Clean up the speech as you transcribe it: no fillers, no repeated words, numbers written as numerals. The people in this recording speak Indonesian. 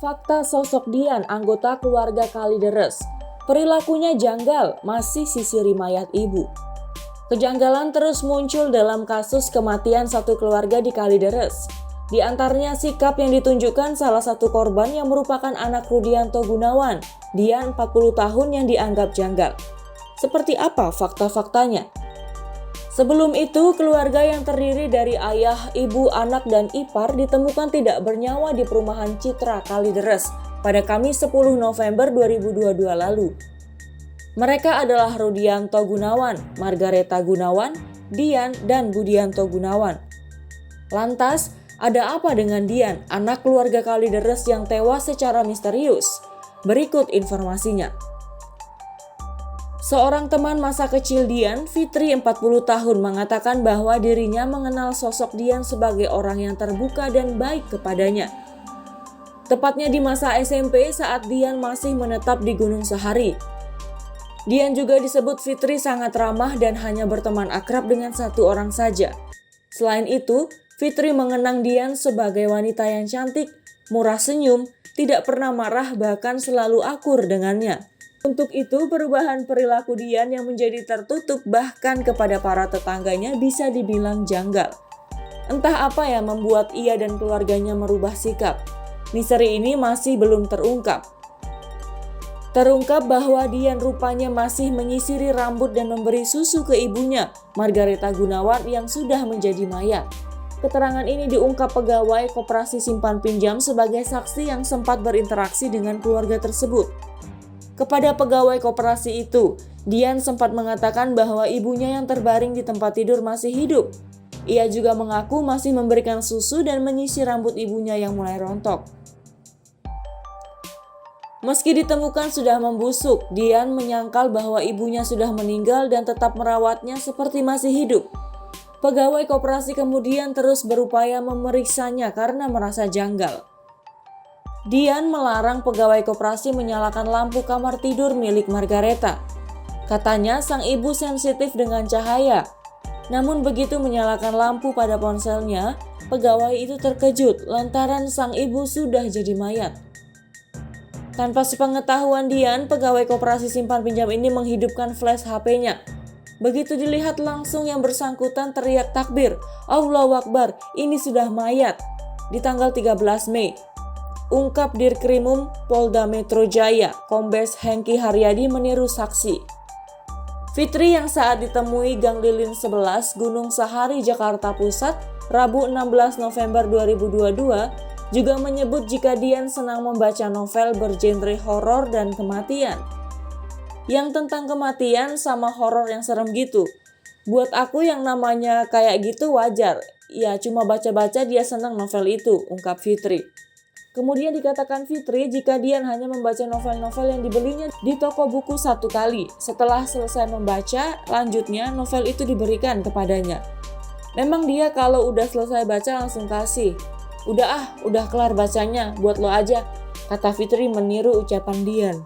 Fakta sosok Dian, anggota keluarga Kalideres. Perilakunya janggal, masih sisiri mayat ibu. Kejanggalan terus muncul dalam kasus kematian satu keluarga di Kalideres. Di antaranya sikap yang ditunjukkan salah satu korban yang merupakan anak Rudianto Gunawan, Dian 40 tahun yang dianggap janggal. Seperti apa fakta-faktanya? Sebelum itu, keluarga yang terdiri dari ayah, ibu, anak, dan ipar ditemukan tidak bernyawa di perumahan Citra Kalideres pada Kamis 10 November 2022 lalu. Mereka adalah Rudianto Gunawan, Margareta Gunawan, Dian, dan Budianto Gunawan. Lantas, ada apa dengan Dian, anak keluarga Kalideres yang tewas secara misterius? Berikut informasinya. Seorang teman masa kecil Dian, Fitri 40 tahun, mengatakan bahwa dirinya mengenal sosok Dian sebagai orang yang terbuka dan baik kepadanya. Tepatnya di masa SMP saat Dian masih menetap di Gunung Sahari. Dian juga disebut Fitri sangat ramah dan hanya berteman akrab dengan satu orang saja. Selain itu, Fitri mengenang Dian sebagai wanita yang cantik, murah senyum, tidak pernah marah, bahkan selalu akur dengannya. Untuk itu, perubahan perilaku Dian yang menjadi tertutup bahkan kepada para tetangganya bisa dibilang janggal. Entah apa yang membuat ia dan keluarganya merubah sikap. Misteri ini masih belum terungkap. Terungkap bahwa Dian rupanya masih menyisiri rambut dan memberi susu ke ibunya, Margareta Gunawan, yang sudah menjadi mayat. Keterangan ini diungkap pegawai Koperasi Simpan Pinjam sebagai saksi yang sempat berinteraksi dengan keluarga tersebut. Kepada pegawai koperasi itu, Dian sempat mengatakan bahwa ibunya yang terbaring di tempat tidur masih hidup. Ia juga mengaku masih memberikan susu dan menyisir rambut ibunya yang mulai rontok. Meski ditemukan sudah membusuk, Dian menyangkal bahwa ibunya sudah meninggal dan tetap merawatnya seperti masih hidup. Pegawai koperasi kemudian terus berupaya memeriksanya karena merasa janggal. Dian melarang pegawai koperasi menyalakan lampu kamar tidur milik Margareta. Katanya sang ibu sensitif dengan cahaya. Namun begitu menyalakan lampu pada ponselnya, pegawai itu terkejut lantaran sang ibu sudah jadi mayat. Tanpa sepengetahuan Dian, pegawai koperasi simpan pinjam ini menghidupkan flash HP-nya. Begitu dilihat langsung yang bersangkutan teriak takbir, Allahu Akbar, ini sudah mayat. Di tanggal 13 Mei. Ungkap Dirkrimum Polda Metro Jaya, Kombes Hengki Haryadi meniru saksi. Fitri yang saat ditemui Gang Lilin 11, Gunung Sahari, Jakarta Pusat, Rabu 16 November 2022, juga menyebut jika Dian senang membaca novel bergenre horor dan kematian. Yang tentang kematian sama horor yang serem gitu. Buat aku yang namanya kayak gitu wajar. Ya cuma baca-baca dia senang novel itu, ungkap Fitri. Kemudian dikatakan Fitri jika Dian hanya membaca novel-novel yang dibelinya di toko buku satu kali. Setelah selesai membaca, lanjutnya novel itu diberikan kepadanya. Memang dia kalau udah selesai baca langsung kasih. Udah kelar bacanya, buat lo aja, kata Fitri meniru ucapan Dian.